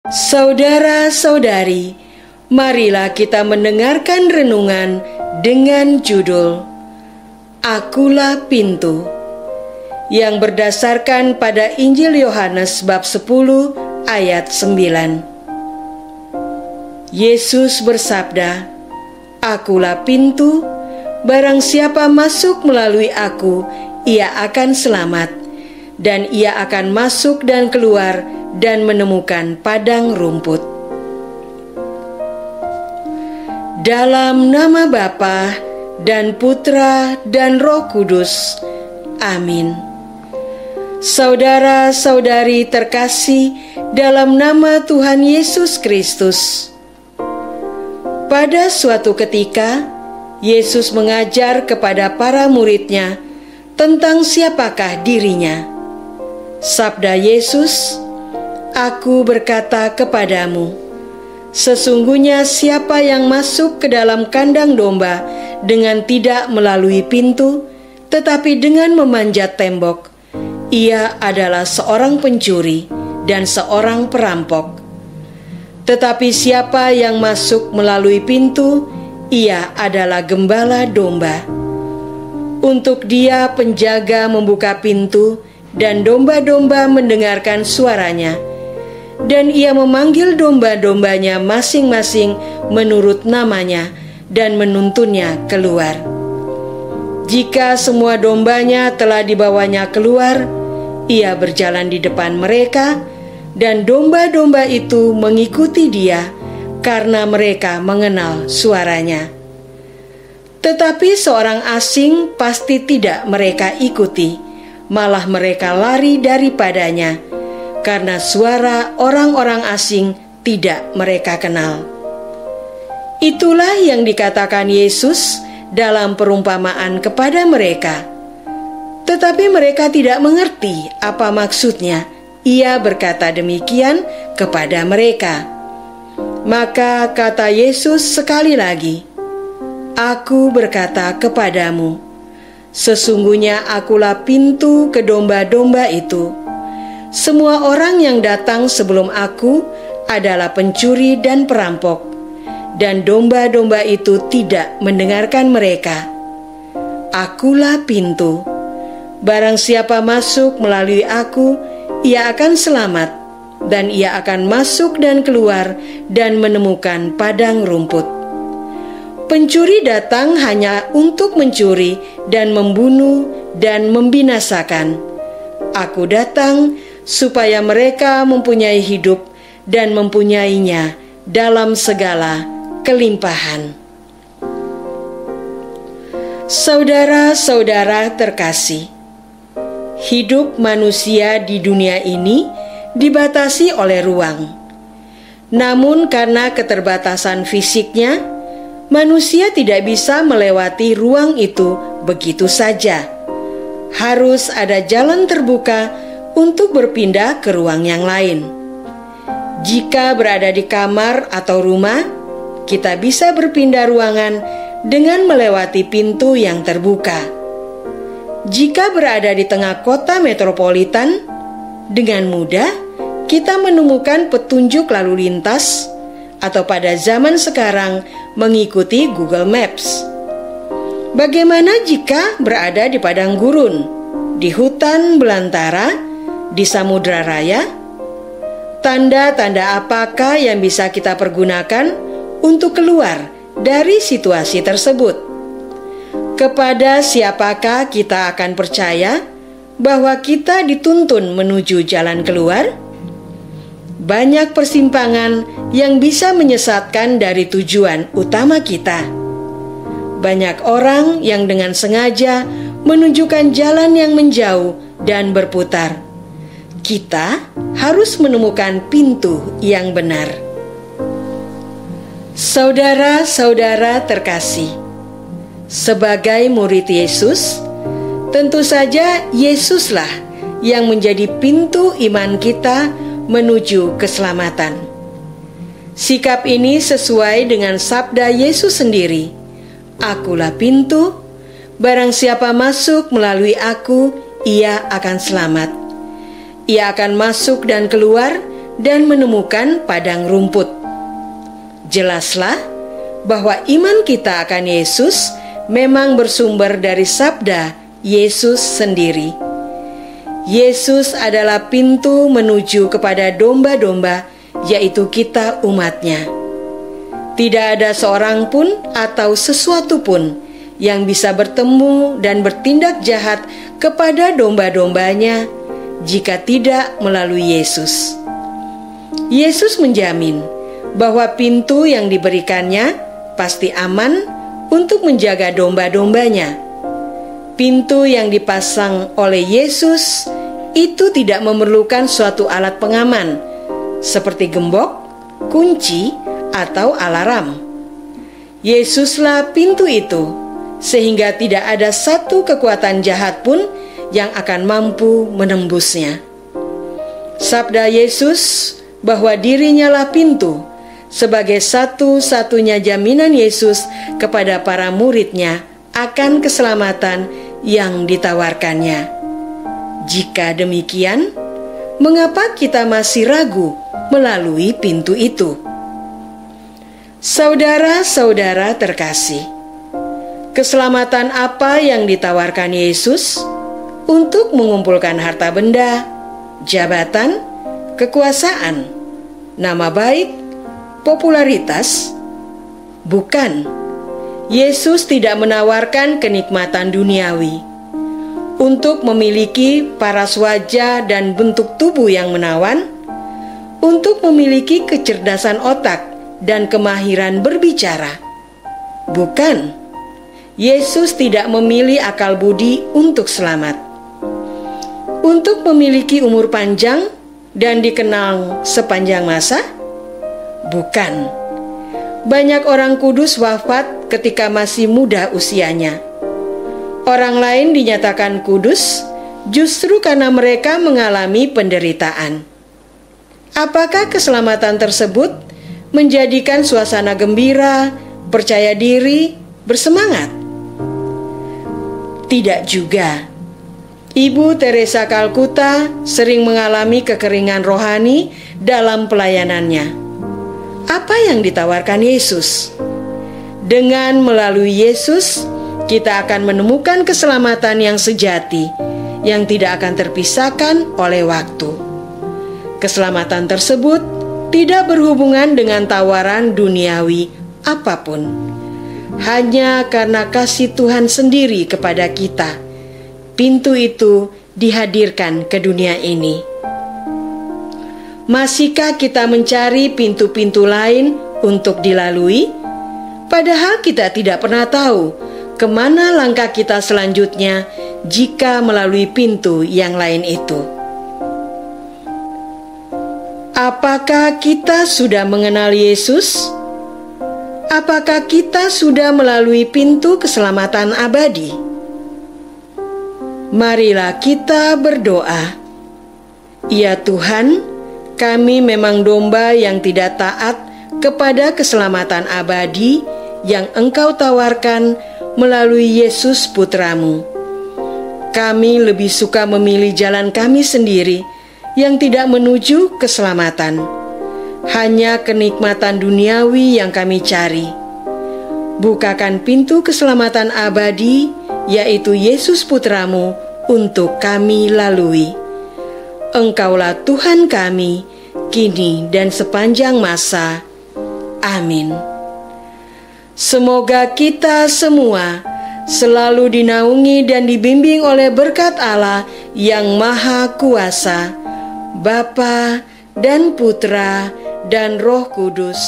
Saudara-saudari, marilah kita mendengarkan renungan dengan judul Akulah Pintu, yang berdasarkan pada Injil Yohanes bab 10 ayat 9. Yesus bersabda, "Akulah pintu, barang siapa masuk melalui aku, ia akan selamat, dan ia akan masuk dan keluar dan menemukan padang rumput." Dalam nama Bapa dan Putra dan Roh Kudus. Amin. Saudara-saudari terkasih dalam nama Tuhan Yesus Kristus. Pada suatu ketika, Yesus mengajar kepada para murid-Nya tentang siapakah dirinya. Sabda Yesus, "Aku berkata kepadamu, sesungguhnya siapa yang masuk ke dalam kandang domba dengan tidak melalui pintu, tetapi dengan memanjat tembok, ia adalah seorang pencuri dan seorang perampok. Tetapi siapa yang masuk melalui pintu, ia adalah gembala domba. Untuk dia penjaga membuka pintu, dan domba-domba mendengarkan suaranya. Dan ia memanggil domba-dombanya masing-masing menurut namanya dan menuntunnya keluar. Jika semua dombanya telah dibawanya keluar, ia berjalan di depan mereka, dan domba-domba itu mengikuti dia karena mereka mengenal suaranya. Tetapi seorang asing pasti tidak mereka ikuti, malah mereka lari daripadanya, karena suara orang-orang asing tidak mereka kenal." Itulah yang dikatakan Yesus dalam perumpamaan kepada mereka. Tetapi mereka tidak mengerti apa maksudnya. Ia berkata demikian kepada mereka. Maka kata Yesus sekali lagi, "Aku berkata kepadamu, sesungguhnya akulah pintu ke domba-domba itu. Semua orang yang datang sebelum aku adalah pencuri dan perampok, dan domba-domba itu tidak mendengarkan mereka. Akulah pintu. Barang siapa masuk melalui aku, ia akan selamat, dan ia akan masuk dan keluar dan menemukan padang rumput. Pencuri datang hanya untuk mencuri dan membunuh dan membinasakan. Aku datang supaya mereka mempunyai hidup dan mempunyainya dalam segala kelimpahan." Saudara-saudara terkasih, hidup manusia di dunia ini dibatasi oleh ruang. Namun karena keterbatasan fisiknya, manusia tidak bisa melewati ruang itu begitu saja. Harus ada jalan terbuka untuk berpindah ke ruang yang lain. Jika berada di kamar atau rumah, kita bisa berpindah ruangan dengan melewati pintu yang terbuka. Jika berada di tengah kota metropolitan, dengan mudah kita menemukan petunjuk lalu lintas, atau pada zaman sekarang mengikuti Google Maps. Bagaimana jika berada di padang gurun, di hutan belantara, di samudra raya? Tanda-tanda apakah yang bisa kita pergunakan untuk keluar dari situasi tersebut? Kepada siapakah kita akan percaya bahwa kita dituntun menuju jalan keluar? Banyak persimpangan yang bisa menyesatkan dari tujuan utama kita. Banyak orang yang dengan sengaja menunjukkan jalan yang menjauh dan berputar. Kita harus menemukan pintu yang benar. Saudara-saudara terkasih, sebagai murid Yesus, tentu saja Yesuslah yang menjadi pintu iman kita menuju keselamatan. Sikap ini sesuai dengan sabda Yesus sendiri, "Akulah pintu, barang siapa masuk melalui aku, ia akan selamat. Ia akan masuk dan keluar dan menemukan padang rumput. Jelaslah bahwa iman kita akan Yesus memang bersumber dari sabda Yesus sendiri. Yesus adalah pintu menuju kepada domba-domba, yaitu kita umatnya. Tidak ada seorang pun atau sesuatu pun yang bisa bertemu dan bertindak jahat kepada domba-dombanya jika tidak melalui Yesus. Yesus menjamin bahwa pintu yang diberikannya pasti aman untuk menjaga domba-dombanya. Pintu yang dipasang oleh Yesus itu tidak memerlukan suatu alat pengaman seperti gembok, kunci, atau alarm. Yesuslah pintu itu, sehingga tidak ada satu kekuatan jahat pun yang akan mampu menembusnya. Sabda Yesus bahwa dirinya lah pintu sebagai satu-satunya jaminan Yesus kepada para muridnya akan keselamatan yang ditawarkannya. Jika demikian, mengapa kita masih ragu melalui pintu itu? Saudara-saudara terkasih, keselamatan apa yang ditawarkan Yesus untuk mengumpulkan harta benda, jabatan, kekuasaan, nama baik, popularitas? Bukan. Yesus tidak menawarkan kenikmatan duniawi. Untuk memiliki paras wajah dan bentuk tubuh yang menawan, untuk memiliki kecerdasan otak dan kemahiran berbicara. Bukan. Yesus tidak memilih akal budi untuk selamat. Untuk memiliki umur panjang dan dikenal sepanjang masa? Bukan. Banyak orang kudus wafat ketika masih muda usianya. Orang lain dinyatakan kudus justru karena mereka mengalami penderitaan. Apakah keselamatan tersebut menjadikan suasana gembira, percaya diri, bersemangat? Tidak juga. Ibu Teresa Kalkuta sering mengalami kekeringan rohani dalam pelayanannya. Apa yang ditawarkan Yesus? Dengan melalui Yesus, kita akan menemukan keselamatan yang sejati, yang tidak akan terpisahkan oleh waktu. Keselamatan tersebut tidak berhubungan dengan tawaran duniawi apapun. Hanya karena kasih Tuhan sendiri kepada kita, pintu itu dihadirkan ke dunia ini. Masihkah kita mencari pintu-pintu lain untuk dilalui? Padahal kita tidak pernah tahu kemana langkah kita selanjutnya jika melalui pintu yang lain itu. Apakah kita sudah mengenal Yesus? Apakah kita sudah melalui pintu keselamatan abadi? Marilah kita berdoa. Ya Tuhan, kami memang domba yang tidak taat kepada keselamatan abadi yang Engkau tawarkan melalui Yesus Putra-Mu. Kami lebih suka memilih jalan kami sendiri yang tidak menuju keselamatan. Hanya kenikmatan duniawi yang kami cari. Bukakan pintu keselamatan abadi, yaitu Yesus Putra-Mu, untuk kami lalui. Engkaulah Tuhan kami, kini dan sepanjang masa. Amin. Semoga kita semua selalu dinaungi dan dibimbing oleh berkat Allah yang Maha Kuasa, Bapa dan Putra dan Roh Kudus.